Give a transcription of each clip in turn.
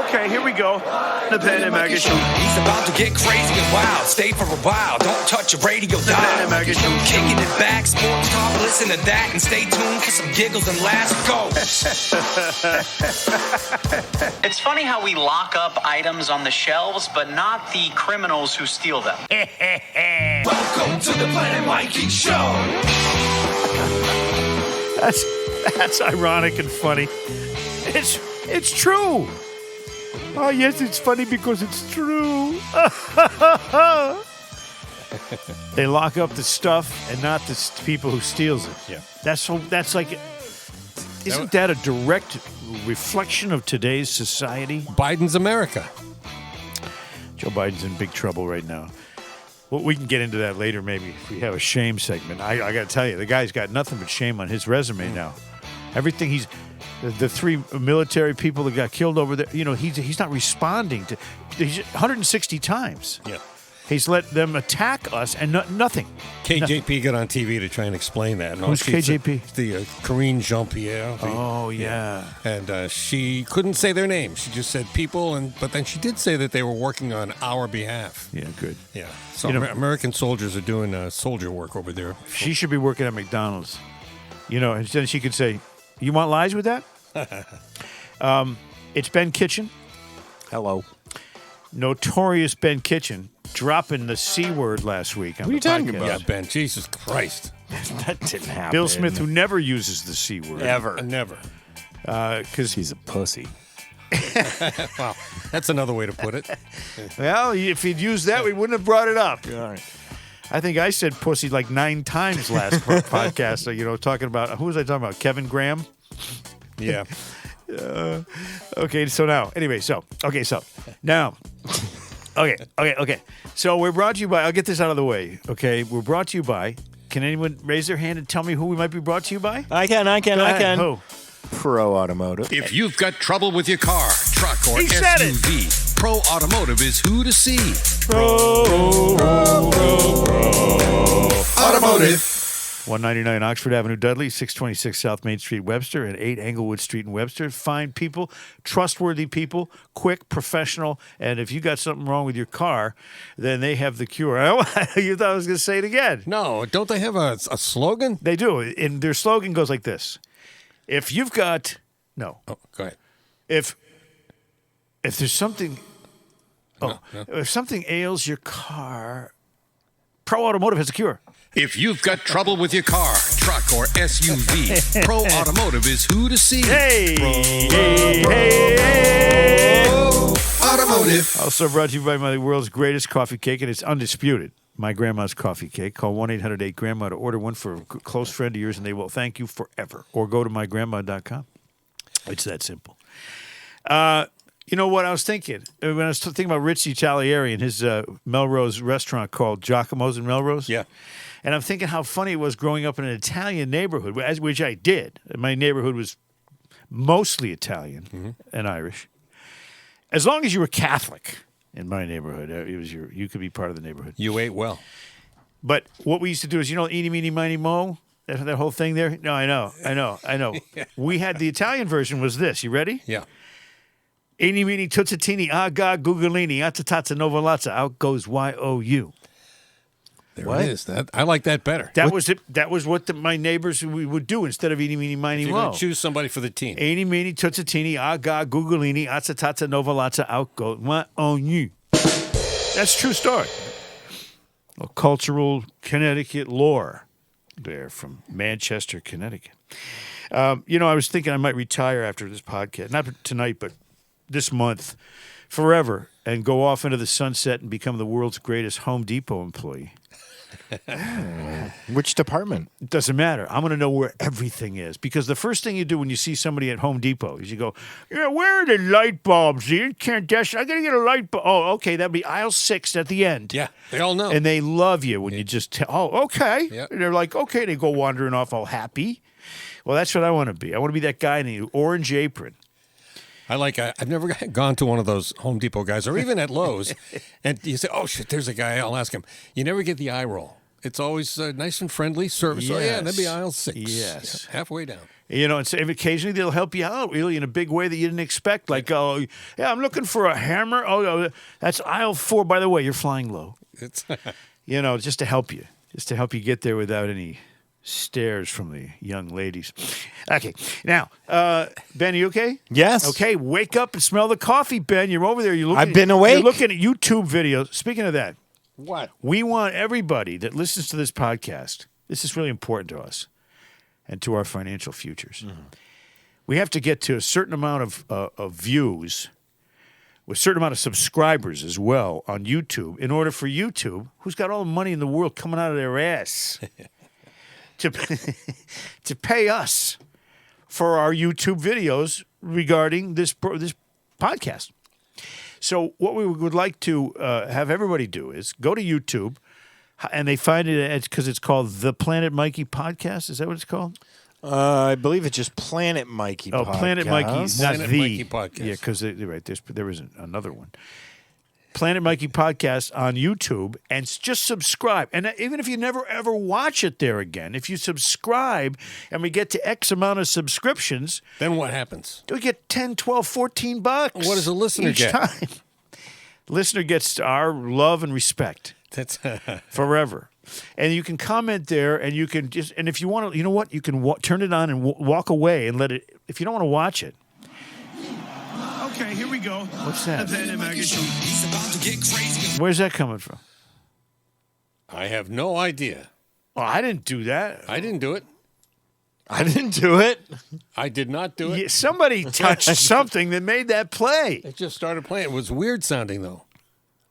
Okay, here we go. The Penn and Mikey Show. He's about to get crazy and wild. Stay for a while. Don't touch your radio dial. The Penn and Mikey Show. Kicking it back, sports talk. Listen to that and stay tuned for some giggles and laughs. Go. It's funny how we lock up items on the shelves, but not the criminals who steal them. Welcome to the Planet Mikey Show. That's ironic and funny. It's true. Oh, yes, it's funny because it's true. They lock up the stuff and not the people who steals it. Yeah. That's like, isn't that a direct reflection of today's society? Biden's America. Joe Biden's in big trouble right now. Well, we can get into that later, maybe, if we have a shame segment. I got to tell you, the guy's got nothing but shame on his resume now. Everything the three military people that got killed over there, he's not responding to 160 times. Yeah. He's let them attack us and nothing. KJP got on TV to try and explain that. Who's KJP? The Karine Jean-Pierre. Yeah. And she couldn't say their name. She just said people, but then she did say that they were working on our behalf. Yeah, good. Yeah. So American soldiers are doing soldier work over there. She should be working at McDonald's. And then she could say, "You want lies with that?" It's Ben Kitchen. Hello. Notorious Ben Kitchen dropping the C word last week on What are you talking about? Yeah, Ben. Jesus Christ. That didn't happen. Bill Smith, who never uses the C word. Ever. Never. Because He's a pussy. Wow. That's another way to put it. Well, if he'd used that, we wouldn't have brought it up. All right. I think I said pussy like 9 times last podcast. Talking about, who was I talking about? Kevin Graham? Yeah. Okay, so now, anyway, so now, okay. So we're brought to you by, I'll get this out of the way, okay? We're brought to you by, can anyone raise their hand and tell me who we might be brought to you by? I can. Go ahead. Who? Pro Automotive. If you've got trouble with your car, truck, or He said SUV, Pro Automotive is who to see. Automotive. 199 Oxford Avenue, Dudley, 626 South Main Street, Webster, and 8 Englewood Street in Webster. Fine people, trustworthy people, quick, professional, and if you got something wrong with your car, then they have the cure. You thought I was going to say it again. No, don't they have a slogan? They do, and their slogan goes like this. If you've got... No. Oh, go ahead. If there's something... No. If something ails your car, Pro Automotive has a cure. If you've got trouble with your car, truck, or SUV, Pro Automotive is who to see. Hey! Automotive. Also brought to you by the world's greatest coffee cake, and it's undisputed. My grandma's coffee cake. Call 1-800-8-GRANDMA to order one for a close friend of yours, and they will thank you forever. Or go to mygrandma.com. It's that simple. You know what I was thinking? When I was thinking about Richie Talieri and his Melrose restaurant called Giacomo's in Melrose. Yeah. And I'm thinking how funny it was growing up in an Italian neighborhood, which I did. My neighborhood was mostly Italian and Irish. As long as you were Catholic in my neighborhood, you could be part of the neighborhood. You ate well. But what we used to do is, eeny, meeny, miny, mo, that whole thing there. No, I know. We had the Italian version was this. You ready? Yeah. Eeny, meeny, tootsatini, aga, googolini, atatata, novolazza, out goes Y-O-U. There it is. I like that better. That was it. That was what my neighbors would do instead of eeny, meeny, miny, You're mo. going to choose somebody for the team. Eeny, meeny, tootsatini, aga, googolini, atatata, novolazza, out goes Y-O-U. That's a true story. A cultural Connecticut lore there from Manchester, Connecticut. I was thinking I might retire after this podcast. Not tonight, but this month, forever, and go off into the sunset and become the world's greatest Home Depot employee. Which department? It doesn't matter. I'm going to know where everything is. Because the first thing you do when you see somebody at Home Depot is you go, where are the light bulbs? The incandescent. I got to get a light bulb. Oh, okay. That'll be aisle 6 at the end. Yeah, they all know. And they love you when you just tell, okay. Yeah. And they're like, okay. They go wandering off all happy. Well, that's what I want to be. I want to be that guy in the orange apron. I've never gone to one of those Home Depot guys or even at Lowe's. And you say, oh, shit, there's a guy. I'll ask him. You never get the eye roll. It's always nice and friendly service. Oh, yeah, that'd be aisle 6. Yes. Yeah, halfway down. You know, and occasionally they'll help you out really in a big way that you didn't expect. Like, oh, yeah, I'm looking for a hammer. Oh, that's aisle 4. By the way, you're flying low. It's You know, just to help you get there without any stares from the young ladies. Okay, now, Ben, you okay? Yes. Okay, wake up and smell the coffee, Ben. You're over there. You're looking. I've been awake. You're looking at YouTube videos. Speaking of that, What? we want everybody that listens to this podcast. This is really important to us and to our financial futures. Mm-hmm. We have to get to a certain amount of views, with a certain amount of subscribers as well on YouTube, in order for YouTube, who's got all the money in the world coming out of their ass, to pay us for our YouTube videos regarding this podcast. So what we would like to have everybody do is go to YouTube, and they find it because it's called The Planet Mikey Podcast. Is that what it's called? I believe it's just Planet Mikey. Oh, Podcast. Planet Mikey, not Planet the Mikey Podcast. Yeah, because right, there was another one. Planet Mikey Podcast on YouTube, and just subscribe. And even if you never ever watch it there again, if you subscribe and we get to X amount of subscriptions, Then what happens? we get 10, 12, 14 bucks. What does a listener each get? time. Listener gets our love and respect That's forever. And you can comment there, and you can just, and if you want to, you know what? You can turn it on and walk away and let it, if you don't want to watch it. Okay, here we go. What's that? The Planet Mikey Show. Where's that coming from? I have no idea. Oh, I didn't do that. I didn't do it. I didn't do it. I did not do it. Yeah, somebody touched something that made that play. It just started playing. It was weird sounding, though.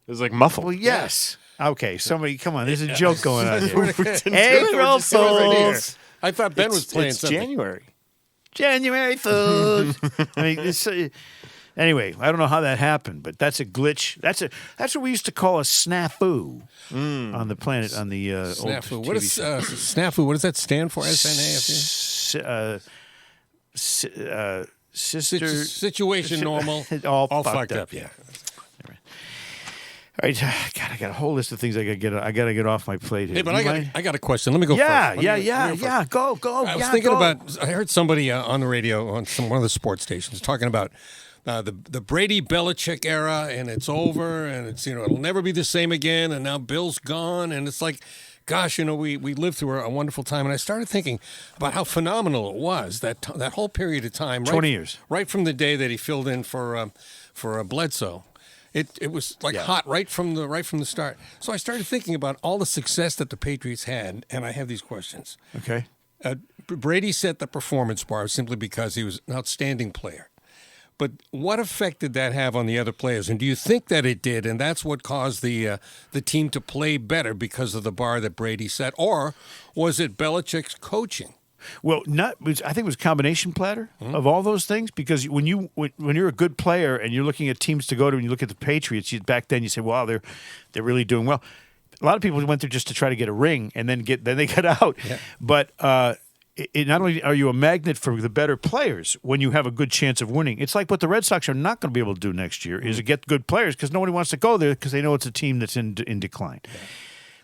It was like muffled. Well, yes. Okay, somebody, come on. There's a joke going on here. We're just April doing it right here. Fools. I thought Ben was playing It's something. January. January Fools. I mean, anyway, I don't know how that happened, but that's a glitch. That's what we used to call a snafu on the planet, on the Snafu. old What TV is show. snafu? What does that stand for? SNAFU? Sister. Situation normal. All fucked up. Yeah. All right, God, I got a whole list of things I gotta get off my plate here. Hey, but You I mind? got a question. Let me go Yeah, first. yeah. Go. I was thinking about. I heard somebody on the radio on one of the sports stations talking about the Brady Belichick era, and it's over, and it's it'll never be the same again, and now Bill's gone, and it's like, gosh, we lived through a wonderful time, and I started thinking about how phenomenal it was that whole period of time, 20 years, right from the day that he filled in for Bledsoe. It was like hot right from the start. So I started thinking about all the success that the Patriots had, and I have these questions. Okay. Brady set the performance bar simply because he was an outstanding player. But what effect did that have on the other players? And do you think that it did, and that's what caused the team to play better because of the bar that Brady set? Or was it Belichick's coaching? Well, I think it was a combination platter of all those things, because when you're a good player and you're looking at teams to go to, and you look at the Patriots, back then you say, wow, they're really doing well. A lot of people went there just to try to get a ring, and then they got out. Yeah. But not only are you a magnet for the better players when you have a good chance of winning, it's like what the Red Sox are not going to be able to do next year is to get good players, because nobody wants to go there because they know it's a team that's in decline.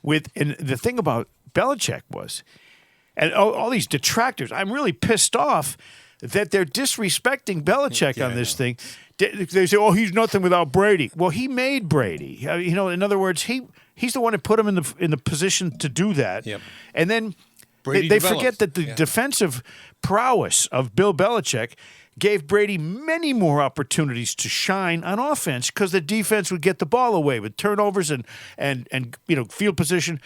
Yeah. And the thing about Belichick was, and all these detractors, I'm really pissed off that they're disrespecting Belichick on this thing. They say, "Oh, he's nothing without Brady." Well, he made Brady. In other words, he's the one who put him in the position to do that. Yep. And then they forget that the defensive prowess of Bill Belichick gave Brady many more opportunities to shine on offense, because the defense would get the ball away with turnovers and field position.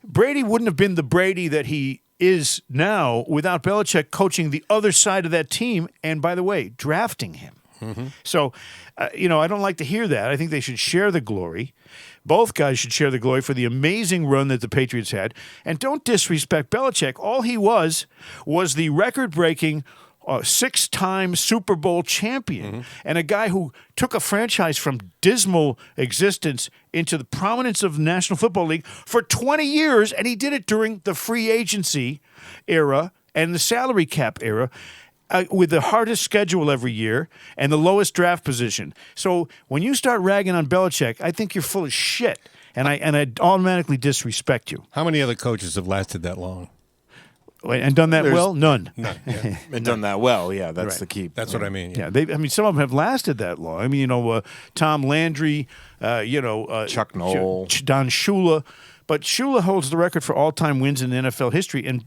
Brady wouldn't have been the Brady that he is now without Belichick coaching the other side of that team, and, by the way, drafting him. Mm-hmm. So, I don't like to hear that. I think they should share the glory. Both guys should share the glory for the amazing run that the Patriots had. And don't disrespect Belichick. All he was the record-breaking 6-time Super Bowl champion, and a guy who took a franchise from dismal existence into the prominence of the National Football League for 20 years, and he did it during the free agency era and the salary cap era, with the hardest schedule every year and the lowest draft position. So when you start ragging on Belichick, I think you're full of shit. and I automatically disrespect you. How many other coaches have lasted that long? And done that well? None. And done that well. Yeah, that's Right. the key. That's what I mean. Yeah, some of them have lasted that long. I mean, Tom Landry, Chuck Noll. Don Shula. But Shula holds the record for all-time wins in NFL history, and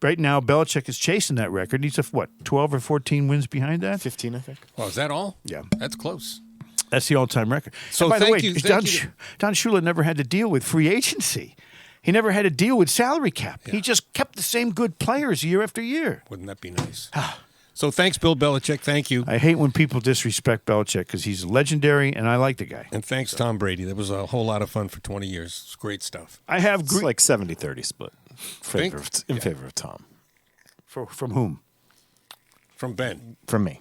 right now Belichick is chasing that record. He's 12 or 14 wins behind that? 15, I think. Well, is that all? Yeah. That's close. That's the all-time record. So and by the thank way, you- Don, thank you. Don Shula never had to deal with free agency. He never had to deal with salary cap. He just kept the same good players year after year. Wouldn't that be nice? So thanks, Bill Belichick. Thank you. I hate when people disrespect Belichick because he's legendary, and I like the guy. And thanks, Tom Brady. That was a whole lot of fun for 20 years. It's great stuff. I have It's like 70-30 split in favor of Tom. from whom? From Ben. From me.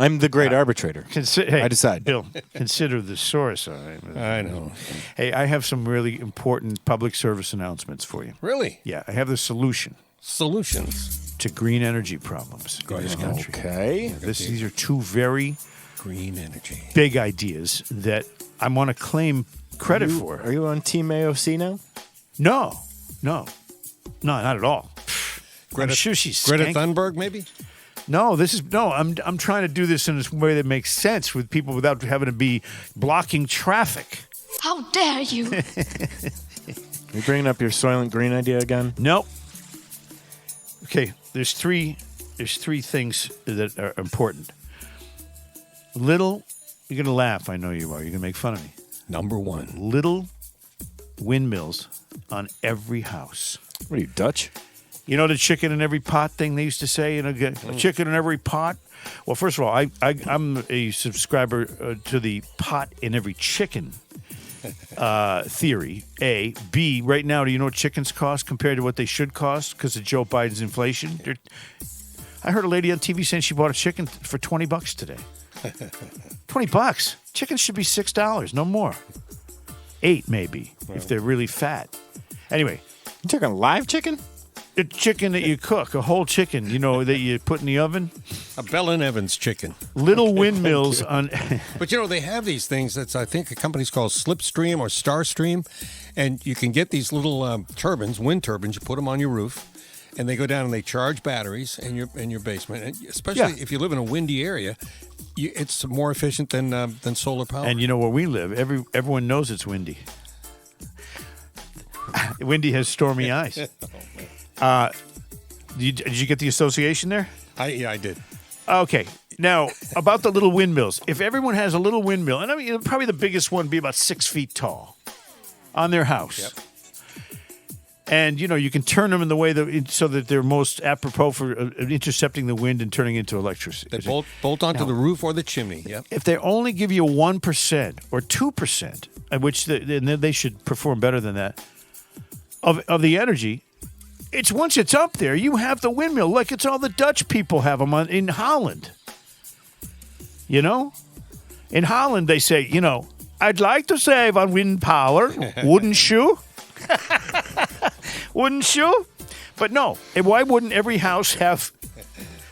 I'm the great arbitrator. Hey, I decide. Bill, consider the source. All right. I know. Hey, I have some really important public service announcements for you. Really? Yeah, I have the solution Solutions. to green energy problems in this country. Okay. These are two very Green energy. big ideas that I want to claim credit for. Are you on Team AOC now? No, not at all. I'm sure she's Greta skank- Thunberg, maybe? No, I'm trying to do this in a way that makes sense with people without having to be blocking traffic. How dare you? You bringing up your Soylent Green idea again? Nope. Okay, there's three things that are important. Little, you're gonna laugh. I know you are. You're gonna make fun of me. Number one. Little windmills on every house. What are you, Dutch? You know the chicken in every pot thing they used to say? A chicken in every pot? Well, first of all, I'm a subscriber to the pot in every chicken theory, A. B, right now, do you know what chickens cost compared to what they should cost because of Joe Biden's inflation? I heard a lady on TV saying she bought a chicken for $20 today. $20. Chickens should be $6, no more. $8 maybe, if they're really fat. Anyway. You talking live chicken? The chicken that you cook, a whole chicken, that you put in the oven. A Bell and Evans chicken. Little windmills on. But they have these things that's, I think, a company's called Slipstream or Starstream, and you can get these little turbines, wind turbines. You put them on your roof, and they go down and they charge batteries in your basement. And especially if you live in a windy area, it's more efficient than solar power. And where we live, everyone knows it's windy. Windy has stormy eyes. Did you get the association there? I did. Okay. Now, about the little windmills. If everyone has a little windmill, and I mean, probably the biggest one would be about 6 feet tall on their house. Yep. And, you can turn them in the way so that they're most apropos for intercepting the wind and turning into electricity. They bolt onto the roof or the chimney. Yep. If they only give you 1% or 2%, at which then they should perform better than that, of the energy, once it's up there, you have the windmill. Like it's all the Dutch people have them in Holland. In Holland, they say, I'd like to save on wind power. Wouldn't you? Wouldn't you? But no. Why wouldn't every house have...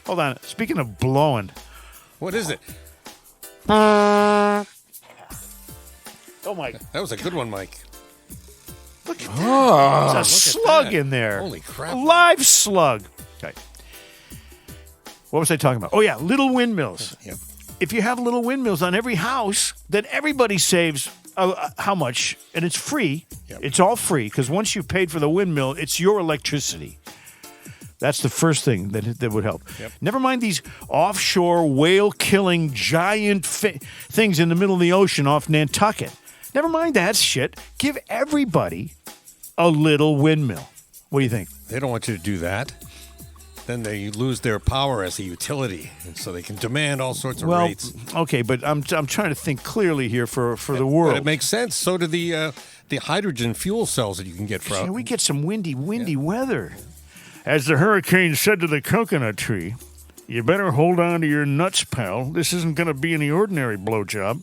Hold on. Speaking of blowing. What is it? Oh, my... That was a good one, Mike. Look at that. There's a slug that. in there. Holy crap. A live slug. Okay. What was I talking about? Oh, yeah, little windmills. Yep. If you have little windmills on every house, then everybody saves how much? And it's free. Yep. It's all free because once you've paid for the windmill, it's your electricity. That's the first thing that would help. Yep. Never mind these offshore whale-killing giant things in the middle of the ocean off Nantucket. Never mind that shit. Give everybody a little windmill. What do you think? They don't want you to do that. Then they lose their power as a utility, and so they can demand all sorts of rates. Okay, but I'm trying to think clearly here for the world. But it makes sense. So do the hydrogen fuel cells that you can get from. Yeah, we get some windy weather. As the hurricane said to the coconut tree, you better hold on to your nuts, pal. This isn't going to be any ordinary blowjob.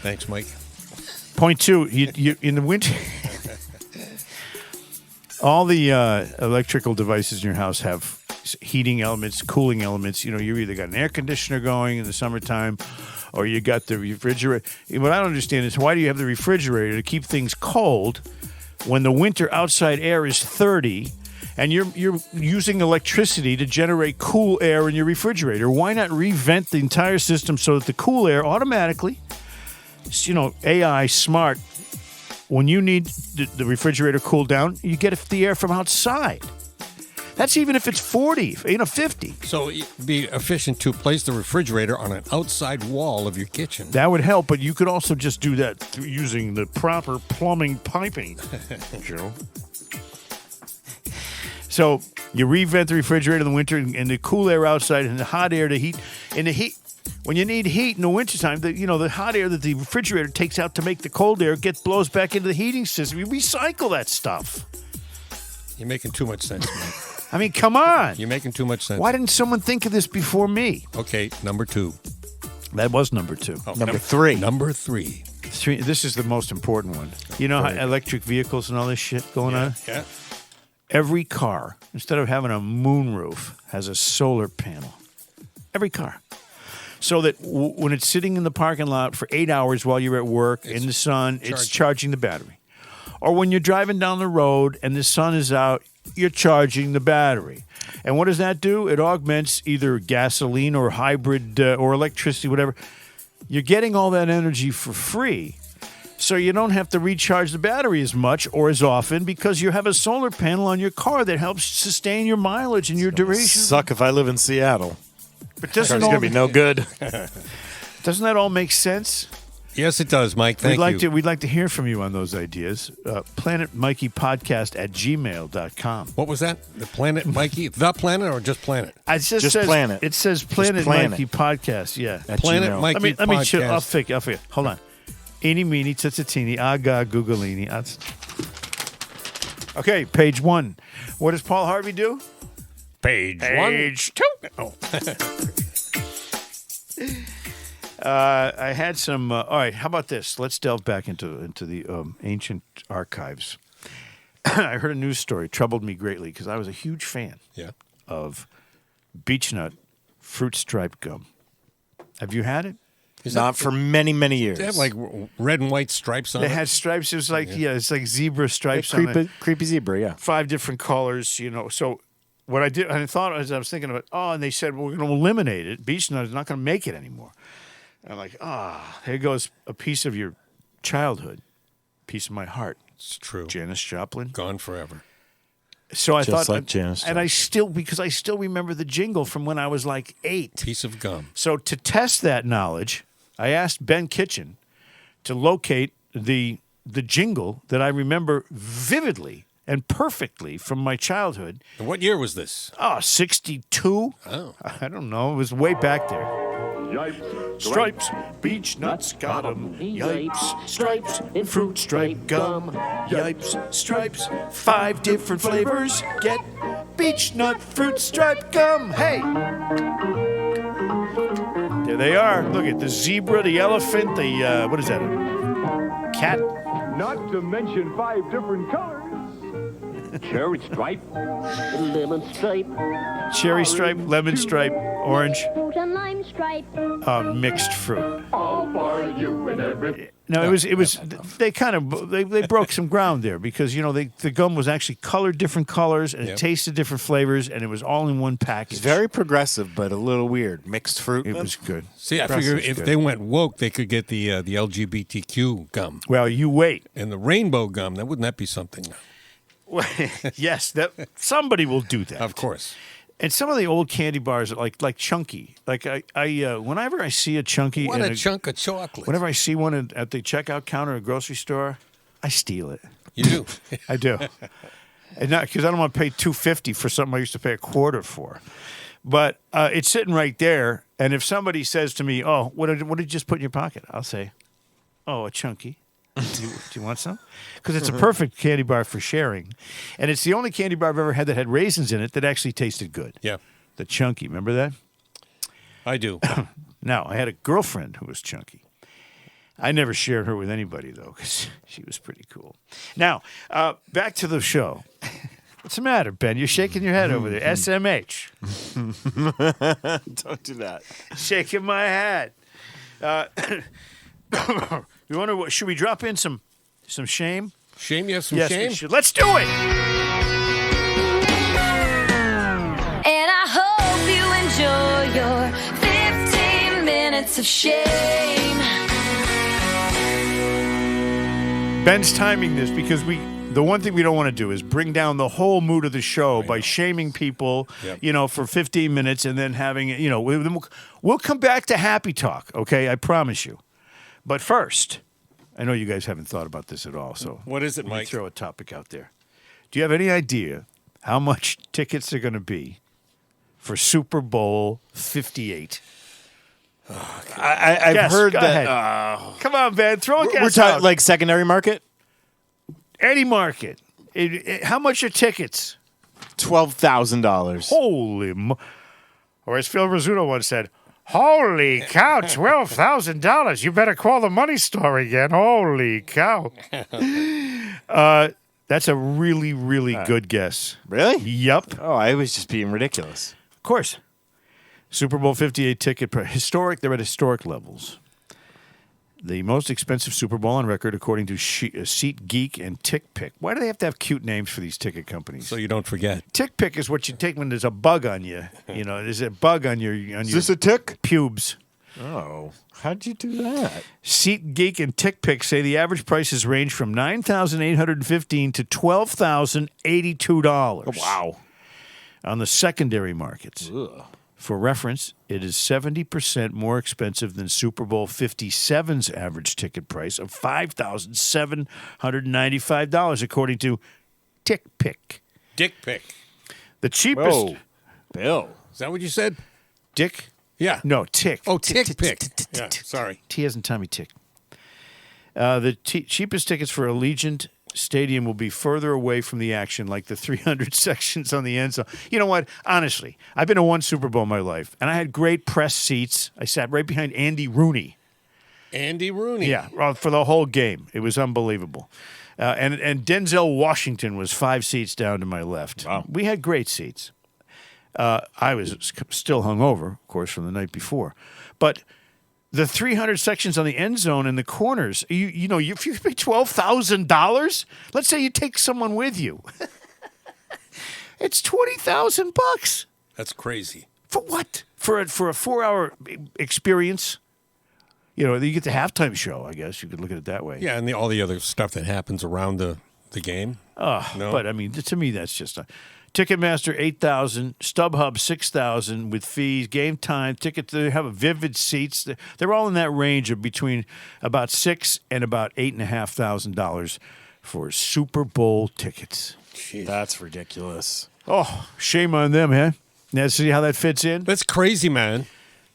Thanks, Mike. Point two, you in the winter, all the electrical devices in your house have heating elements, cooling elements. You either got an air conditioner going in the summertime, or you got the refrigerator. What I don't understand is why do you have the refrigerator to keep things cold when the winter outside air is 30 and you're using electricity to generate cool air in your refrigerator? Why not revent the entire system so that the cool air automatically, AI smart, when you need the refrigerator cooled down, you get the air from outside. That's even if it's 40, 50. So it'd be efficient to place the refrigerator on an outside wall of your kitchen. That would help, but you could also just do that through using the proper plumbing piping, Joe. So you revent the refrigerator in the winter and the cool air outside and the hot air to heat. And the heat, when you need heat in the wintertime, the hot air that the refrigerator takes out to make the cold air blows back into the heating system. You recycle that stuff. You're making too much sense, Mike. I mean, come on. You're making too much sense. Why didn't someone think of this before me? Okay, number 2. That was number 2. Oh, Number 3. Number 3. This is the most important one. You know how electric vehicles and all this shit going on? Yeah. Every car, instead of having a moonroof, has a solar panel. Every car. So that when it's sitting in the parking lot for 8 hours while you're at work in the sun, it's charging the battery. Or when you're driving down the road and the sun is out, you're charging the battery. And what does that do? It augments either gasoline or hybrid or electricity, whatever. You're getting all that energy for free. So you don't have to recharge the battery as much or as often because you have a solar panel on your car that helps sustain your mileage and your duration. Suck if I live in Seattle. But It's going to be no good. Doesn't that all make sense? Yes, it does, Mike. Thank you. We'd like to hear from you on those ideas. PlanetMikeyPodcast@gmail.com. What was that? The Planet Mikey? The Planet or just Planet? It Just says, Planet. It says Planet Planet. Mikey Podcast. Yeah. At Planet Gmail. Mikey Let me chill. Podcast. I'll figure. Hold on. Eeny, meeny, titsatini, aga, googalini. Okay, page 1. What does Paul Harvey do? Page 1. Page 2. Oh. I had some. All right, how about this? Let's delve back into the ancient archives. I heard a news story, troubled me greatly because I was a huge fan of beechnut fruit stripe gum. Have you had it? Not for many, many years. They have like red and white stripes on They it. had stripes. It was like it's like zebra stripes on it. Creepy zebra, yeah. 5 different colors. So what I did, I thought as I was thinking about, and they said, well, we're going to eliminate it. Beechnut is not going to make it anymore. And I'm like, here goes a piece of your childhood, piece of my heart. It's true. Janis Joplin. Gone forever. So I Just thought, like Janis and I still remember the jingle from when I was like 8. Piece of gum. So to test that knowledge, I asked Ben Kitchen to locate the jingle that I remember vividly and perfectly from my childhood. And what year was this? 62? Oh. I don't know. It was way back there. Yipes. Stripes, beech nuts got 'em. Yipes, stripes, fruit stripe gum. Yipes, stripes, 5 different flavors. Get beech nut fruit stripe gum. Hey! There they are. Look at the zebra, the elephant, the, what is that? A cat? Not to mention 5 different colors. Cherry stripe. Lemon stripe. Cherry stripe, lemon stripe, orange, Fruit and lime stripe. mixed fruit. All for you and everything. No, it was. They kind of they broke some ground there because the gum was actually colored different colors and it tasted different flavors and it was all in one package. It's very progressive, but a little weird. Mixed fruit. It was good. See, I figure if they went woke, they could get the LGBTQ gum Well, you wait. and the rainbow gum. Wouldn't that be something? Yes, that somebody will do that. Of course. And some of the old candy bars, like Chunky. Like I whenever I see a Chunky, What in a chunk of chocolate. whenever I see one at the checkout counter at a grocery store, I steal it. You do. I do, and not because I don't want to pay $2.50 for something I used to pay $1 for. But it's sitting right there, and if somebody says to me, "Oh, what did you just put in your pocket?" I'll say, "Oh, a Chunky." Do you want some? Because it's a perfect candy bar for sharing. And it's the only candy bar I've ever had that had raisins in it that actually tasted good. Yeah. The Chunky. Remember that? I do. Now, I had a girlfriend who was Chunky. I never shared her with anybody, though, because she was pretty cool. Now, back to the show. What's the matter, Ben? You're shaking your head over there. SMH. Don't do that. Shaking my head. You wonder, should we drop in some shame? Shame? You have some Yes, shame? we should. Let's do it. And I hope you enjoy your 15 minutes of shame. Ben's timing this because the one thing we don't want to do is bring down the whole mood of the show by shaming people, for 15 minutes and then having, we'll come back to happy talk, okay? I promise you. But first, I know you guys haven't thought about this at all, so What is it, let me Mike? throw a topic out there. Do you have any idea how much tickets are going to be for Super Bowl 58? I've Guess, heard go that. ahead. Come on, Ben, throw a We're guess talking out. like secondary market. Any market. How much are tickets? $12,000. Holy or as Phil Rizzuto once said, holy cow, $12,000. You better call the money store again. Holy cow. That's a really, really good guess. Really? Yep. Oh, I was just being ridiculous. Of course. Super Bowl 58 ticket historic. They're at historic levels. The most expensive Super Bowl on record, according to SeatGeek and TickPick. Why do they have to have cute names for these ticket companies? So you don't forget. TickPick is what you take when there's a bug on you. There's a bug on your Is this a tick? pubes. Oh, how'd you do that? SeatGeek and TickPick say the average prices range from $9,815 to $12,082. Oh, wow. On the secondary markets. Ugh. For reference, it is 70% more expensive than Super Bowl 57's average ticket price of $5,795, according to TickPick. Dick pick. The cheapest. Whoa, Bill. Is that what you said? Dick? Yeah. No, Tick. Oh, tick pick. Yeah, sorry. T as in Tommy Tick. The cheapest tickets for Allegiant Stadium will be further away from the action, like the 300 sections on the end zone. You know what? Honestly, I've been to one Super Bowl in my life, and I had great press seats. I sat right behind Andy Rooney. Andy Rooney. Yeah, for the whole game. It was unbelievable. And Denzel Washington was 5 seats down to my left. Wow. We had great seats. I was still hungover, of course, from the night before. But the 300 sections on the end zone and the corners, if you pay $12,000, let's say you take someone with you. It's $20,000. That's crazy. For what? For a 4-hour experience? You get the halftime show, I guess. You could look at it that way. Yeah, and all the other stuff that happens around the game. No. But, I mean, to me, that's just Ticketmaster, $8,000. StubHub, $6,000 with fees. Game time. Tickets, they have Vivid seats. They're all in that range of between about $6,000 and about $8,500 for Super Bowl tickets. Jeez. That's ridiculous. Oh, shame on them, huh? Now, see how that fits in? That's crazy, man.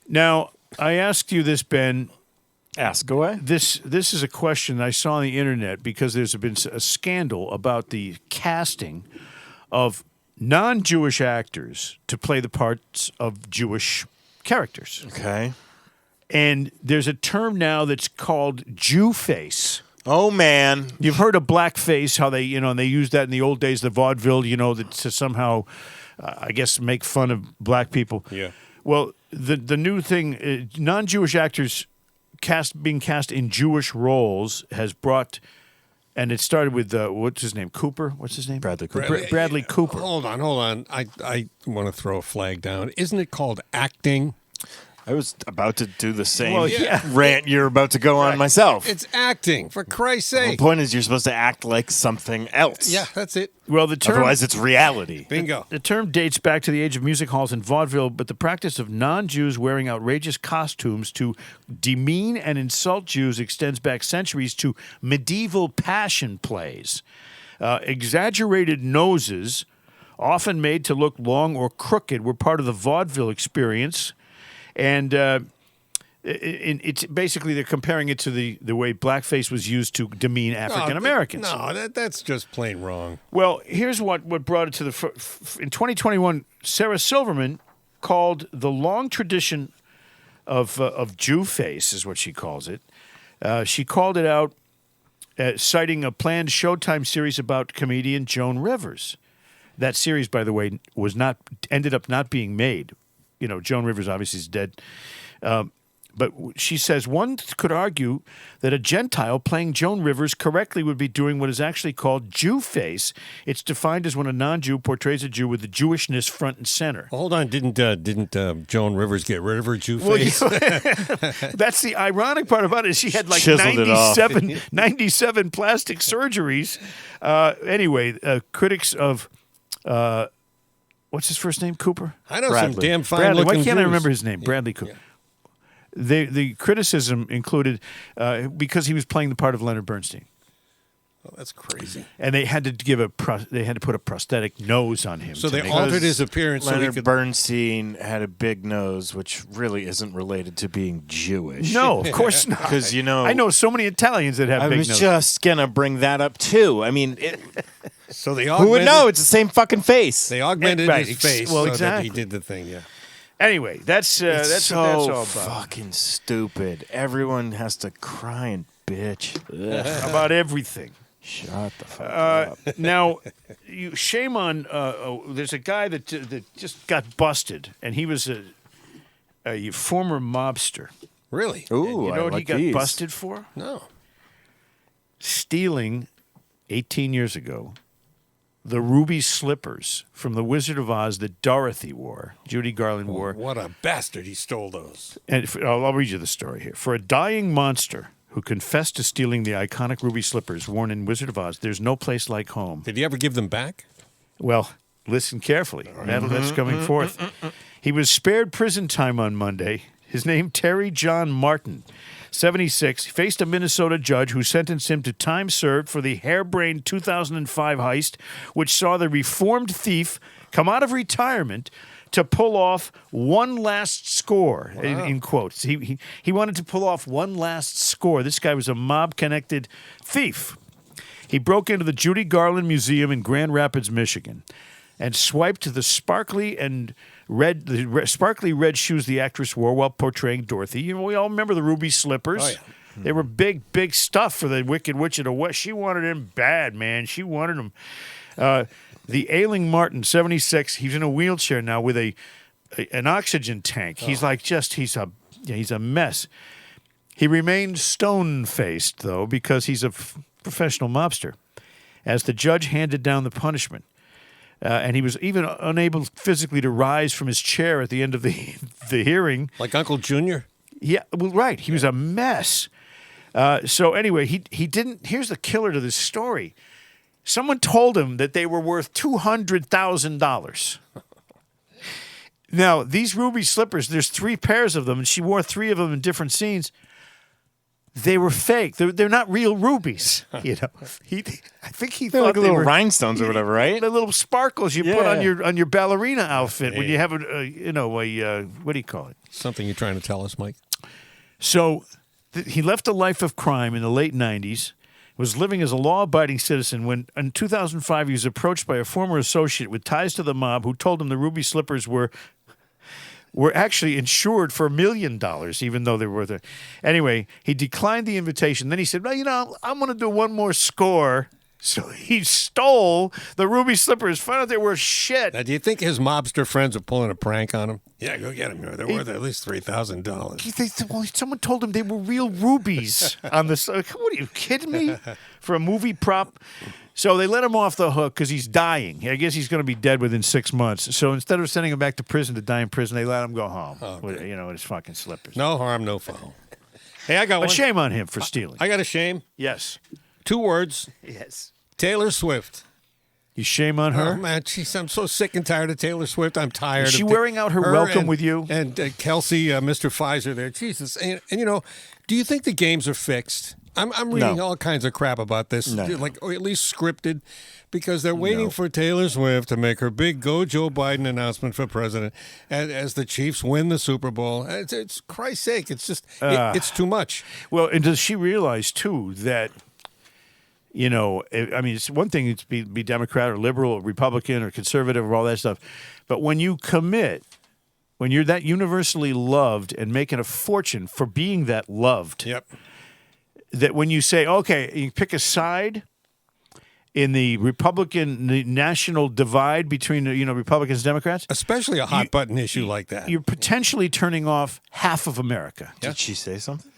Now, I asked you this, Ben. Ask away. This is a question I saw on the internet because there's been a scandal about the casting of non-Jewish actors to play the parts of Jewish characters. Okay. And there's a term now that's called Jew face. Oh, man. You've heard of blackface, how they, and they used that in the old days, the vaudeville, that to somehow, I guess, make fun of black people. Yeah. Well, the new thing, non-Jewish actors being cast in Jewish roles has brought, and it started with what's his name? Cooper. What's his name? Bradley Cooper. Bradley Cooper. Hold on. I want to throw a flag down. Isn't it called acting? I was about to do the same Well, yeah. rant you're about to go on myself. It's acting, for Christ's The sake. point is you're supposed to act like something else. Yeah, that's it. Well, the term Otherwise, it's reality. Bingo. The term dates back to the age of music halls and vaudeville, but the practice of non-Jews wearing outrageous costumes to demean and insult Jews extends back centuries to medieval passion plays. Exaggerated noses, often made to look long or crooked, were part of the vaudeville experience. And it's basically they're comparing it to the way blackface was used to demean African Americans. No, that's just plain wrong. Well, here's what brought it to the in 2021. Sarah Silverman called the long tradition of Jew face, is what she calls it. She called it out, citing a planned Showtime series about comedian Joan Rivers. That series, by the way, ended up not being made. You know, Joan Rivers obviously is dead. But she says one could argue that a Gentile playing Joan Rivers correctly would be doing what is actually called Jew face. It's defined as when a non-Jew portrays a Jew with the Jewishness front and center. Hold on, didn't Joan Rivers get rid of her Jew Well, face? that's the ironic part about it. She had like Chiseled it off. 97 plastic surgeries. Anyway, critics of what's his first name? Cooper? I know Bradley. some damn fine Bradley. looking Why can't I Jews. remember his name? Bradley Cooper. Yeah. The criticism included because he was playing the part of Leonard Bernstein, Oh, that's crazy. and they had to put a prosthetic nose on him. So to they make- altered his appearance so he Leonard could. Bernstein had a big nose, which really isn't related to being Jewish. No, of course not. Because, you know, I know so many Italians that have I big was noses. just going to bring that up, too. I mean, So they who would know? It's the same fucking face. They augmented Right, his face well, so exactly. that he did the thing. Yeah. Anyway, that's It's what that's so all about. fucking stupid. Everyone has to cry and bitch. Ugh. About everything. Shut the fuck up. Now, shame on. There's a guy that just got busted, and he was a former mobster. Really? Ooh, You know I what he like got these. busted for? No. Stealing 18 years ago the ruby slippers from the Wizard of Oz that Dorothy wore, Judy Garland wore. What a bastard! He stole those. And I'll read you the story here. For a dying monster who confessed to stealing the iconic ruby slippers worn in Wizard of Oz, there's no place like home. Did he ever give them back? Well, listen carefully. That's coming forth. He was spared prison time on Monday. His name, Terry John Martin, 76, faced a Minnesota judge who sentenced him to time served for the harebrained 2005 heist, which saw the reformed thief come out of retirement to pull off one last score, in quotes. He wanted to pull off one last score. This guy was a mob-connected thief. He broke into the Judy Garland Museum in Grand Rapids, Michigan, and swiped the sparkly red shoes the actress wore while portraying Dorothy. You know, we all remember the ruby slippers. Oh, yeah. They were big stuff for the Wicked Witch of the West. She wanted them bad, man. She wanted them. The ailing Martin, 76, he's in a wheelchair now with an oxygen tank. He's he's a mess. He remained stone-faced, though, because he's a professional mobster. As the judge handed down the punishment, and he was even unable physically to rise from his chair at the end of the hearing. Like Uncle Junior? Yeah, well, right. He was a mess. So anyway, he didn't. Here's the killer to this story. Someone told him that they were worth $200,000. Now, these ruby slippers, there's 3 pairs of them, and she wore 3 of them in different scenes. They were fake. They're not real rubies. You know, I think he They're thought like they little were rhinestones or whatever, right? the little sparkles you put Yeah. on your ballerina outfit when you have a what do you call it? Something you're trying to tell us, Mike? So he left a life of crime in the late 90s, was living as a law-abiding citizen when, in 2005, he was approached by a former associate with ties to the mob who told him the ruby slippers were actually insured for $1 million, even though they were there. Anyway, he declined the invitation. Then he said, well, I'm going to do one more score. So he stole the ruby slippers, found out they were shit. Now, do you think his mobster friends are pulling a prank on him? Yeah, go get them. They're worth at least $3,000. Well, someone told him they were real rubies on the. What are you kidding me? For a movie prop. So they let him off the hook because he's dying. I guess he's going to be dead within 6 months. So instead of sending him back to prison to die in prison, they let him go home. With his fucking slippers. No harm, no foul. Hey, I got But one. shame on him for stealing. I got a shame. Yes. 2 words. Yes. Taylor Swift. You shame on her? Oh, man, jeez, I'm so sick and tired of Taylor Swift. I'm tired. Is she of wearing out her welcome and- with you? And Kelsey, Mr. Pfizer there. Jesus. And, you know, do you think the games are fixed? I'm reading all kinds of crap about this, like, or at least scripted, because they're waiting for Taylor Swift to make her big Go Joe Biden announcement for president as the Chiefs win the Super Bowl. It's Christ's sake, it's just, it's too much. Well, and does she realize, too, that, you know, I mean, it's one thing to be Democrat or liberal or Republican or conservative or all that stuff. But when you commit, when you're that universally loved and making a fortune for being that loved, Yep. that when you say, okay, you pick a side in the national divide between Republicans and Democrats. Especially a hot button issue like that. You're potentially turning off half of America. Did she say something?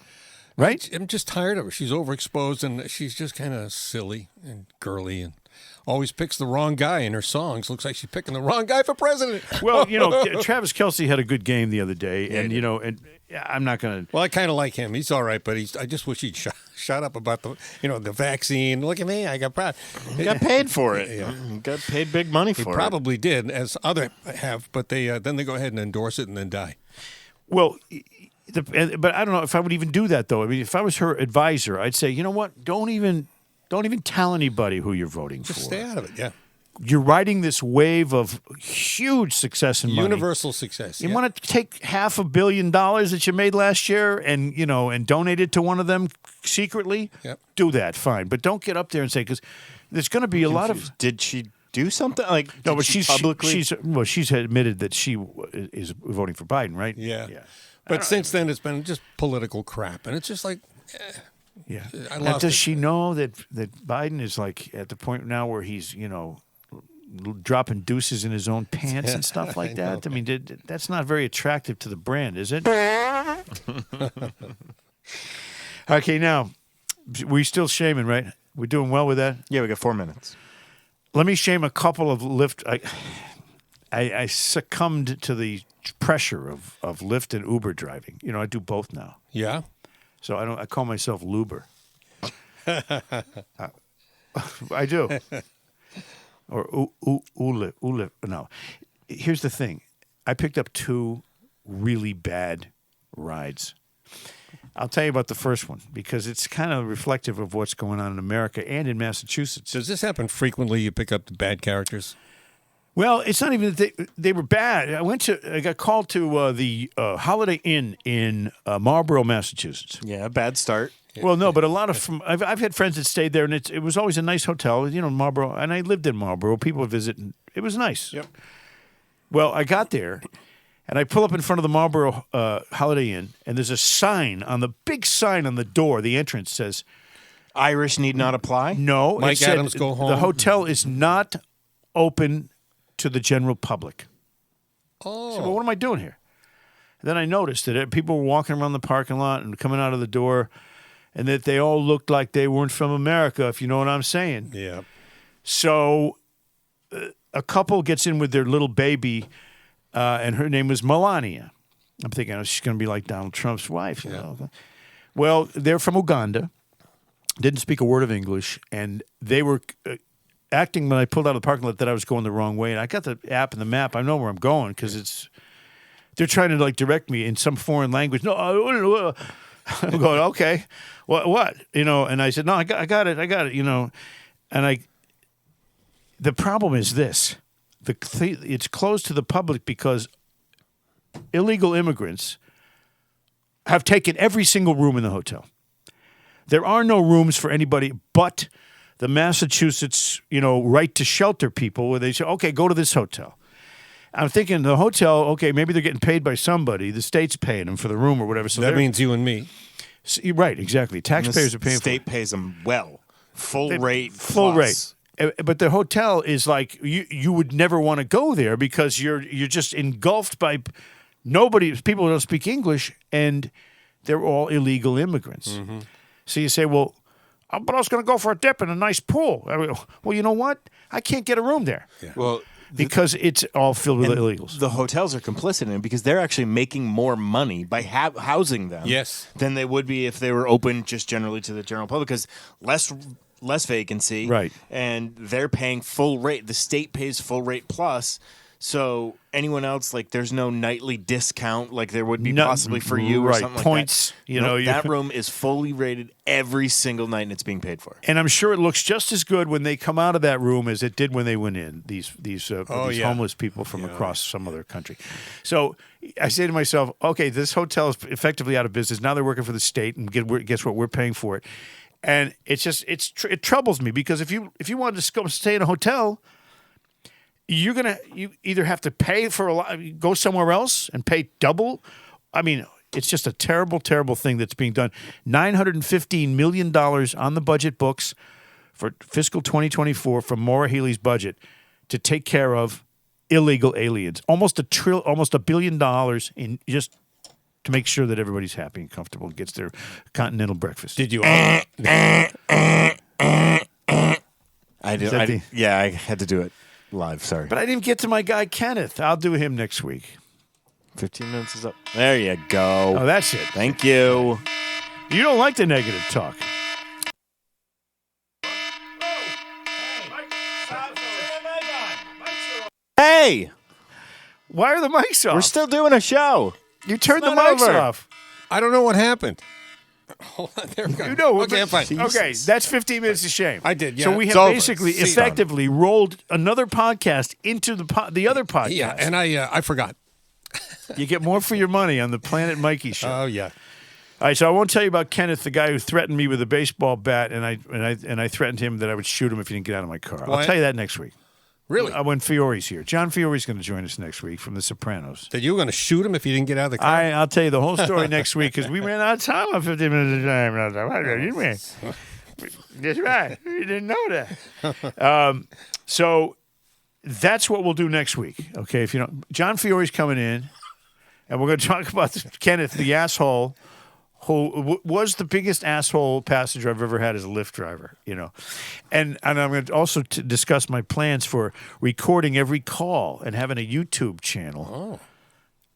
Right? I'm just tired of her. She's overexposed, and she's just kind of silly and girly and always picks the wrong guy in her songs. Looks like she's picking the wrong guy for president. Well, Travis Kelce had a good game the other day, and I'm not going to. Well, I kind of like him. He's all right, but I just wish he'd shut up about the vaccine. Look at me, I got He got paid for it. Yeah. He got paid big money for it. He probably did, as other have, but then they go ahead and endorse it and then die. Well, but I don't know if I would even do that though. I mean, if I was her advisor, I'd say, you know what? Don't even tell anybody who you're voting for. Just stay out of it. Yeah. You're riding this wave of huge success and money. Universal success. You want to take $500 million that you made last year and donate it to one of them secretly? Yep. Do that, fine. But don't get up there and say, because there's going to be a lot of. Did she do something No, but she's publicly? She's admitted that she is voting for Biden, right? Yeah. But since then, it's been just political crap, and it's just like. Yeah. Does she know that Biden is like at the point now where he's dropping deuces in his own pants and stuff like that? I mean, that's not very attractive to the brand, is it? Okay, now we still shaming, right? We're doing well with that. Yeah, we got 4 minutes. Let me shame a couple of Lyft. I succumbed to the pressure of Lyft and Uber driving. I do both now. Yeah. So I call myself Luber. I do. Or Ule. No. Here's the thing. I picked up 2 really bad rides. I'll tell you about the first one because it's kind of reflective of what's going on in America and in Massachusetts. Does this happen frequently? You pick up the bad characters? Well, it's not even that they were bad. I got called to the Holiday Inn in Marlborough, Massachusetts. Yeah, bad start. Well, no, but a lot of I've had friends that stayed there, and it was always a nice hotel, Marlborough, and I lived in Marlborough. People would visit, and it was nice. Yep. Well, I got there, and I pull up in front of the Marlborough Holiday Inn, and there's a big sign on the door. The entrance says, "Irish need not apply." No, Mike it said Adams, go home. The hotel is not open to the general public. Oh. I said, well, what am I doing here? Then I noticed that people were walking around the parking lot and coming out of the door, and that they all looked like they weren't from America, if you know what I'm saying. Yeah. So a couple gets in with their little baby, and her name was Melania. I'm thinking, she's going to be like Donald Trump's wife. Well, they're from Uganda, didn't speak a word of English, and they were acting when I pulled out of the parking lot that I was going the wrong way. And I got the app and the map. I know where I'm going because they're trying to direct me in some foreign language. No, I'm going, okay, what? And I said, no, I got it. And the problem is this. It's closed to the public because illegal immigrants have taken every single room in the hotel. There are no rooms for anybody but the Massachusetts, right to shelter people where they say, okay, go to this hotel. I'm thinking the hotel, okay, maybe they're getting paid by somebody. The state's paying them for the room or whatever. So that means you and me. Right, exactly. Taxpayers are paying for it. The state pays them well. Full rate. But the hotel is like, you would never want to go there because you're just engulfed by people who don't speak English, and they're all illegal immigrants. Mm-hmm. So you say, well, but I was going to go for a dip in a nice pool. Well, you know what? I can't get a room there. Yeah. Well, because it's all filled with illegals. The hotels are complicit in it because they're actually making more money by housing them than they would be if they were open just generally to the general public because less vacancy. Right. And they're paying full rate. The state pays full rate plus. So anyone else, there's no nightly discount like there would be possibly for you or something points, like that. That room is fully rated every single night and it's being paid for. And I'm sure it looks just as good when they come out of that room as it did when they went in, these homeless people from across some other country. So I say to myself, okay, this hotel is effectively out of business. Now they're working for the state, and guess what? We're paying for it. And it troubles me because if you wanted to go stay in a hotel, you either have to pay for go somewhere else and pay double. I mean, it's just a terrible, terrible thing that's being done. $915 million on the budget books for fiscal 2024 from Maura Healey's budget to take care of illegal aliens. Almost $1 billion in just to make sure that everybody's happy and comfortable and gets their continental breakfast. Did you? I had to do it live. Sorry. But I didn't get to my guy Kenneth. I'll do him next week. 15 minutes is up. There you go. Oh, that's it. Thank you. You don't like the negative talk. Hey! Why are the mics off? We're still doing a show. You turned the It's mics not over. off. I don't know what happened. Hold on, there we go. You know, okay, I'm fine. Okay, that's 15 minutes of shame. I did, yeah. So we It's have over. basically See, effectively rolled another podcast into the other podcast. Yeah, and I forgot. You get more for your money on the Planet Mikey show. Oh yeah. All right, so I won't tell you about Kenneth, the guy who threatened me with a baseball bat, and I threatened him that I would shoot him if he didn't get out of my car. I'll tell you that next week. Really? When Fiore's here. John Fiore's going to join us next week from The Sopranos. That you were going to shoot him if he didn't get out of the car? I'll tell you the whole story next week because we ran out of time on 15 minutes of time. That's right. You didn't know that. So that's what we'll do next week. Okay, if you know, John Fiore's coming in, and we're going to talk about Kenneth, the asshole, who was the biggest asshole passenger I've ever had as a Lyft driver, you know. And I'm going to also discuss my plans for recording every call and having a YouTube channel. Oh.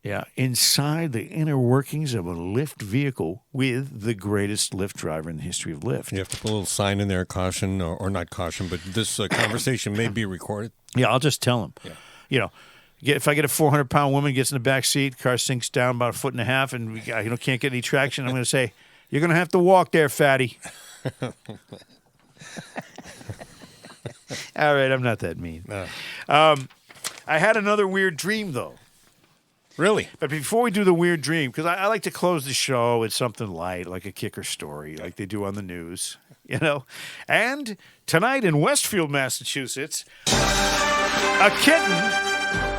Yeah, inside the inner workings of a Lyft vehicle with the greatest Lyft driver in the history of Lyft. You have to put a little sign in there, caution, or not caution, but this conversation may be recorded. Yeah, I'll just tell him. Yeah. You know, if I get a 400-pound woman, gets in the back seat, car sinks down about 1.5 feet, and we can't get any traction, I'm going to say, you're going to have to walk there, fatty. All right, I'm not that mean. No. I had another weird dream, though. Really? But before we do the weird dream, because I like to close the show with something light, like a kicker story, like they do on the news, you know. And tonight in Westfield, Massachusetts, a kitten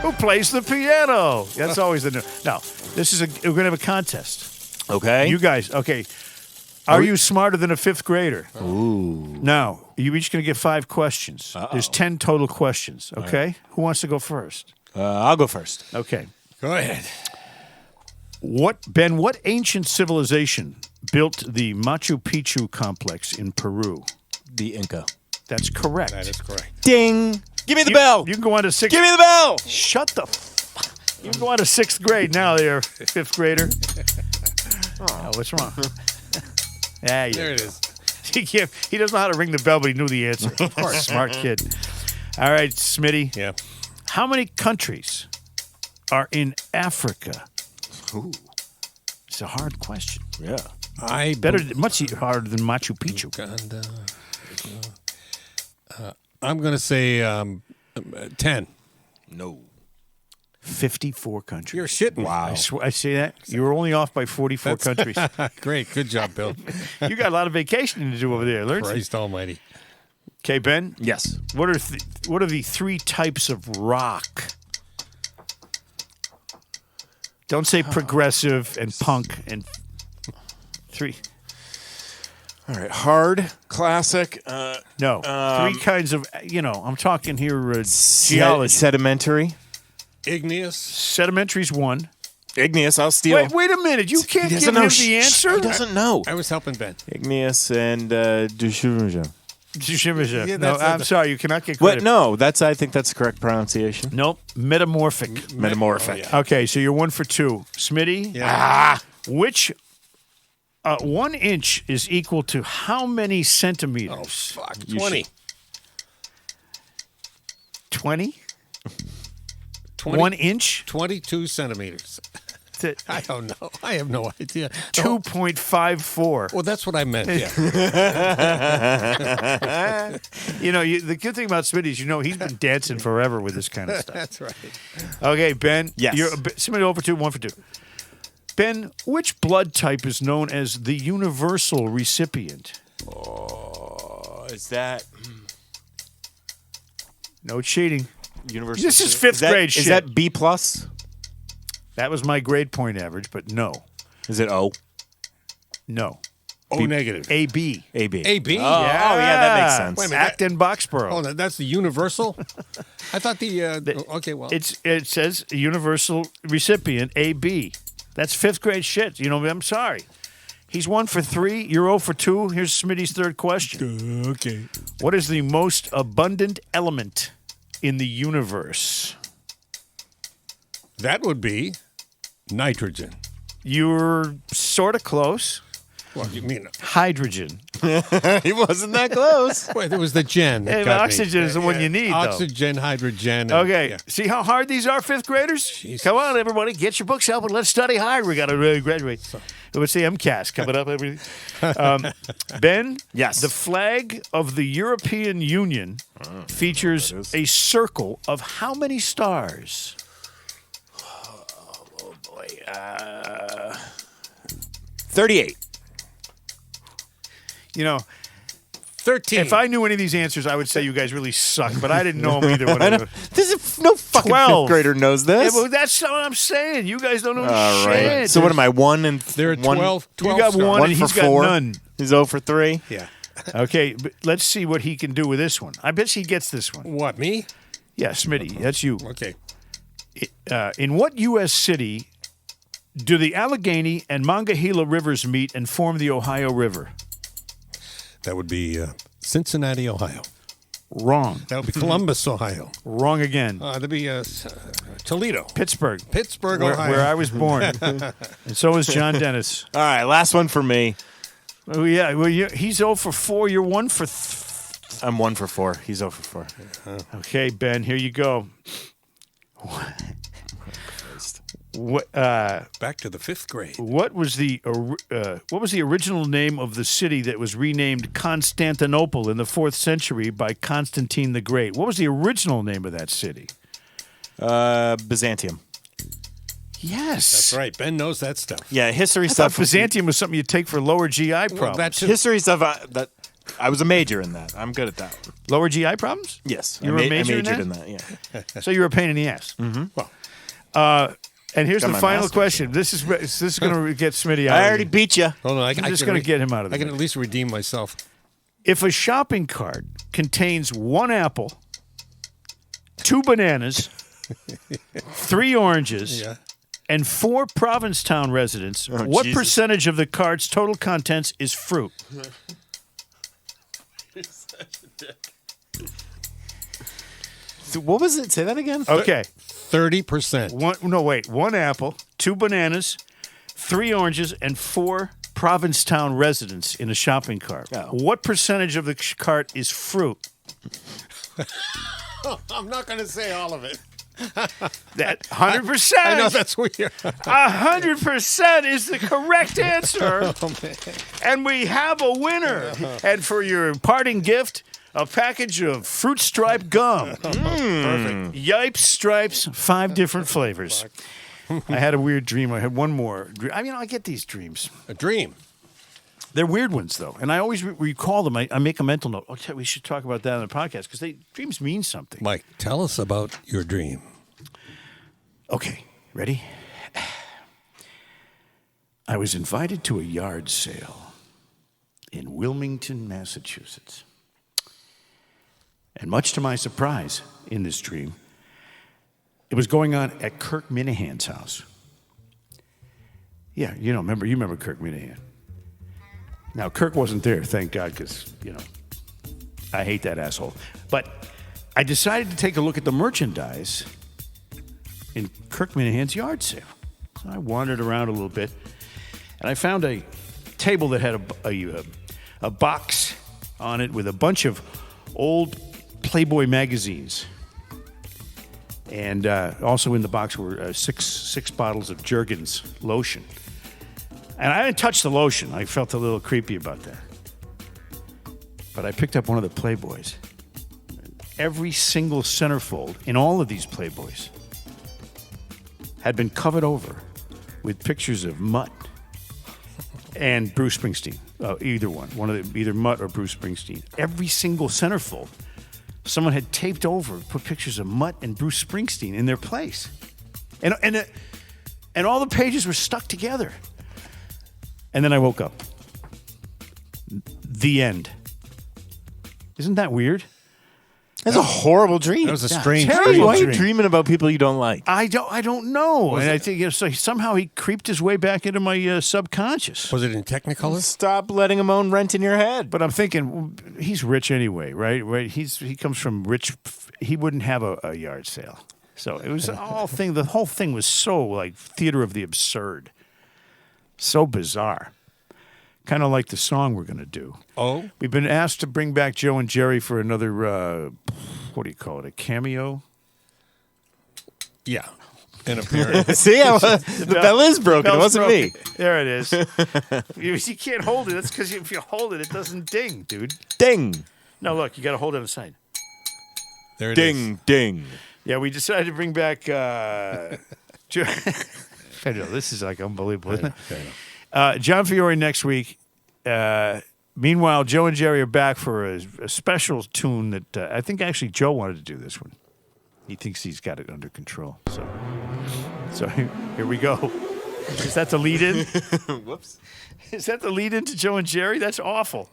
who plays the piano. That's always the news. Now, we're going to have a contest. Okay. You guys, okay. Are you smarter than a fifth grader? Ooh. Now, you're each going to get 5 questions. Uh-oh. There's 10 total questions, okay? Right. Who wants to go first? I'll go first. Okay. Go ahead. What ancient civilization built the Machu Picchu complex in Peru? The Inca. That's correct. That is correct. Ding. Give me the bell. You can go on to 6th. Give me the bell. Shut the You can go on to 6th grade now, there, 5th grader. Oh, what's wrong? There it is. He doesn't know how to ring the bell, but he knew the answer. Of course. Smart kid. All right, Smitty. Yeah. How many countries are in Africa? Ooh. It's a hard question. Yeah. Much harder than Machu Picchu. Uganda. I'm going to say 10. No. 54 countries. You're shitting. Wow. I say that. You were only off by 44 countries. Great. Good job, Bill. You got a lot of vacationing to do over there. Christ almighty. Okay, Ben? Yes. What are the 3 types of rock? Don't say progressive and punk and 3. All right. Hard, classic. No. 3 kinds of, I'm talking here geology. Sedimentary. Igneous. Sedimentary's 1. Igneous, I'll steal. Wait a minute. You can't give him the answer? He doesn't know. I was helping Ben. Igneous and Dushurja. No, I'm sorry. You cannot get credit. What? No, I think that's the correct pronunciation. Nope. Metamorphic. Metamorphic. Oh, yeah. Okay, so you're 1 for 2. Smitty? Yeah. Which 1 inch is equal to how many centimeters? Oh, fuck. 20. 20? 1 inch? 22 centimeters. I don't know. I have no idea. 2.54. Well, that's what I meant. Yeah. The good thing about Smitty is, he's been dancing forever with this kind of stuff. That's right. Okay, Ben. Yes. Smitty 0 for 2, 1 for 2. Ben, which blood type is known as the universal recipient? Oh, is that No cheating. universal? This is 5th grade shit. Is that B+? That was my grade point average, but no. Is it O? No. O negative. AB. AB. AB? Oh, yeah, that makes sense. Wait a minute. Acton Boxborough. Oh, that's the universal? I thought okay, well. It says universal recipient, AB. That's fifth grade shit. You know, I'm sorry. He's 1 for 3. You're 0 for 2. Here's Smitty's third question. Okay. What is the most abundant element in the universe? That would be nitrogen. You're sort of close. What do you mean? Hydrogen. He wasn't that close. Wait, there was the gen. Hey, oxygen is the one you need, though. Oxygen, hydrogen. Okay. See how hard these are, fifth graders? Jesus. Come on, everybody. Get your books out and let's study hard. We got to really graduate. What's the MCAS coming up? Ben? Yes. The flag of the European Union features a circle of how many stars? Oh, boy. 38. You know, 13. if I knew any of these answers, I would say you guys really suck, but I didn't know them either. No fucking 12. fifth grader knows this. Yeah, well, that's what I'm saying. You guys don't know All shit. right. So what am I, 1 and There are 1? 12 You got stars. one, 1 and for he's got 4. none. He's 0 for 3. Yeah. Okay, but let's see what he can do with this one. I bet he gets this one. What, me? Yeah, Smitty, that's you. Okay. In what U.S. city do the Allegheny and Monongahela rivers meet and form the Ohio River? That would be Cincinnati, Ohio. Wrong. That would be Columbus, Ohio. Wrong again. That'd be Toledo. Pittsburgh. Pittsburgh, where, Ohio. where I was born. And so is John Dennis. All right, last one for me. Oh, yeah. Well, he's 0 for 4. You're 1 for... I'm 1 for 4. He's 0 for 4. Okay, Ben, here you go. What, Back to the fifth grade. what was the original name of the city that was renamed Constantinople in the 4th century by Constantine the Great? What was the original name of that city? Byzantium. Yes. That's right. Ben knows that stuff. Yeah, history I stuff. thought Byzantium was something you take for lower GI problems. that's History stuff. That I was a major in that. I'm good at that one. Lower GI problems? Yes, You were a major I in majored that? in that. Yeah. So you're a pain in the ass. Mm-hmm. Well, and here's Got the my final master's. question. This is going to get Smitty out. I of already here. beat you. Hold on. I'm just going to get him out of I there. can at least redeem myself. If a shopping cart contains 1 apple, 2 bananas, 3 oranges, Yeah. and 4 Provincetown residents, Oh, what Jesus. percentage of the cart's total contents is fruit? What was it? Say that again. Okay. 30%. 1 apple, 2 bananas, 3 oranges, and 4 Provincetown residents in a shopping cart. Oh. What percentage of the cart is fruit? I'm not going to say all of it. That 100%. I know that's weird. 100% is the correct answer. And we have a winner. And for your parting gift, a package of Fruit Stripe gum. Perfect. Yipes Stripes, 5 different flavors. I had a weird dream. I had one more. I get these dreams. A dream. They're weird ones, though. And I always recall them. I make a mental note. Okay, we should talk about that on the podcast because dreams mean something. Mike, tell us about your dream. Okay, ready? I was invited to a yard sale in Wilmington, Massachusetts. And much to my surprise in this dream, it was going on at Kirk Minahan's house. Yeah, you remember Kirk Minahan. Now, Kirk wasn't there, thank God, because, I hate that asshole. But I decided to take a look at the merchandise in Kirk Minahan's yard sale. So I wandered around a little bit, and I found a table that had a box on it with a bunch of old Playboy magazines. And also in the box were six bottles of Jergens lotion. And I didn't touch the lotion. I felt a little creepy about that. But I picked up one of the Playboys. Every single centerfold in all of these Playboys had been covered over with pictures of Mutt and Bruce Springsteen. Either one of either Mutt or Bruce Springsteen. Every single centerfold, someone had taped over, put pictures of Mutt and Bruce Springsteen in their place, and all the pages were stuck together. And then I woke up. The end. Isn't that weird? That's a horrible dream. That was a strange Terry, dream. why are you dreaming about people you don't like? I don't know. And I think so somehow he creeped his way back into my subconscious. Was it in Technicolor? Stop letting him own rent in your head. But I'm thinking he's rich anyway, right? Right? He comes from rich. He wouldn't have a yard sale. So it was all thing. The whole thing was so like theater of the absurd, so bizarre. Kind of like the song we're going to do. Oh? We've been asked to bring back Joe and Jerry for another, what do you call it, a cameo? Yeah. An appearance. See, the bell is broken. It wasn't me. There it is. You can't hold it. That's because if you hold it, it doesn't ding, dude. Ding. No, look, you got to hold it on the side. There it Ding, is. ding. Yeah, we decided to bring back Joe. I know, this is like unbelievable, isn't it? John Fiore next week. Meanwhile, Joe and Jerry are back for a special tune that I think actually Joe wanted to do this one. He thinks he's got it under control. So here we go. Is that the lead in? Whoops. Is that the lead in to Joe and Jerry? That's awful.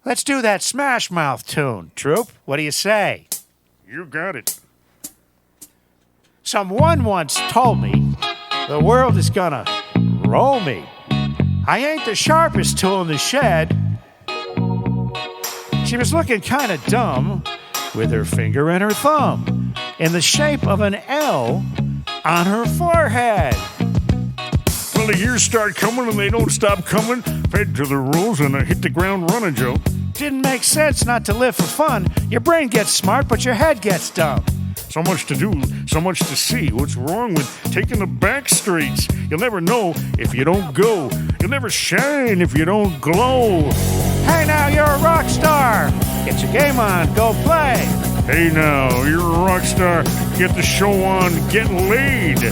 Let's do that Smash Mouth tune, Troop. What do you say? You got it. Someone once told me the world is gonna roll me. I ain't the sharpest tool in the shed. She was looking kind of dumb with her finger and her thumb in the shape of an L on her forehead. Well, the years start coming and they don't stop coming. Fed to the rules and I hit the ground running, Joe. Didn't make sense not to live for fun. Your brain gets smart, but your head gets dumb. So much to do, so much to see. What's wrong with taking the back streets? You'll never know if you don't go. You'll never shine if you don't glow. Hey now, you're a rock star. Get your game on, go play. Hey now, you're a rock star. Get the show on, get laid.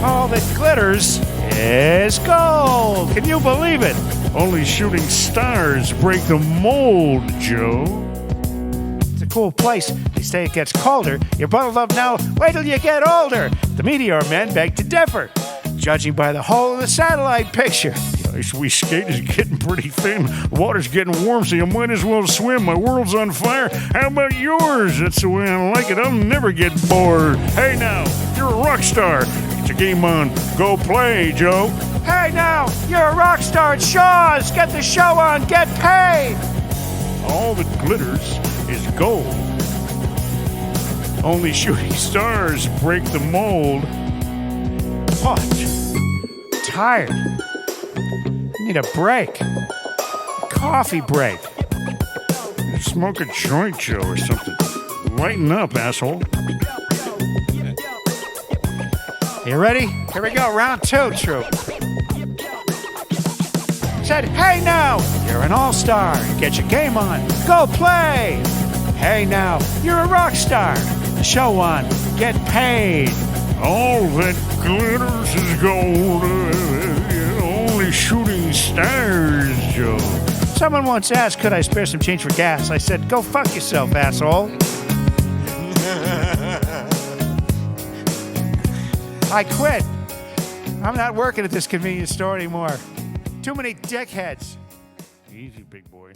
All that glitters is gold. Can you believe it? Only shooting stars break the mold, Joe. It's a cool place. They say it gets colder. You're bundled up now. Wait till you get older. The Meteor Men beg to differ, judging by the hole in the satellite picture. We skate is getting pretty thin. The water's getting warm, so you might as well swim. My world's on fire. How about yours? That's the way I like it. I'll never get bored. Hey now, you're a rock star. Get your game on. Go play, Joe. Hey now, you're a rock star at Shaw's. Get the show on. Get paid. All that glitters is gold. Only shooting stars break the mold. What? Tired. Need a break. Coffee break. Smoke a joint, Joe, or something. Lighten up, asshole. You ready? Here we go. Round two, Troop. Said, hey now, you're an all-star. Get your game on. Go play. Hey now, you're a rock star. Show on. Get paid. All that glitters is gold. Only shooting stars, Joe. Someone once asked, could I spare some change for gas? I said, go fuck yourself, asshole. I quit. I'm not working at this convenience store anymore. Too many dickheads. Easy, big boy.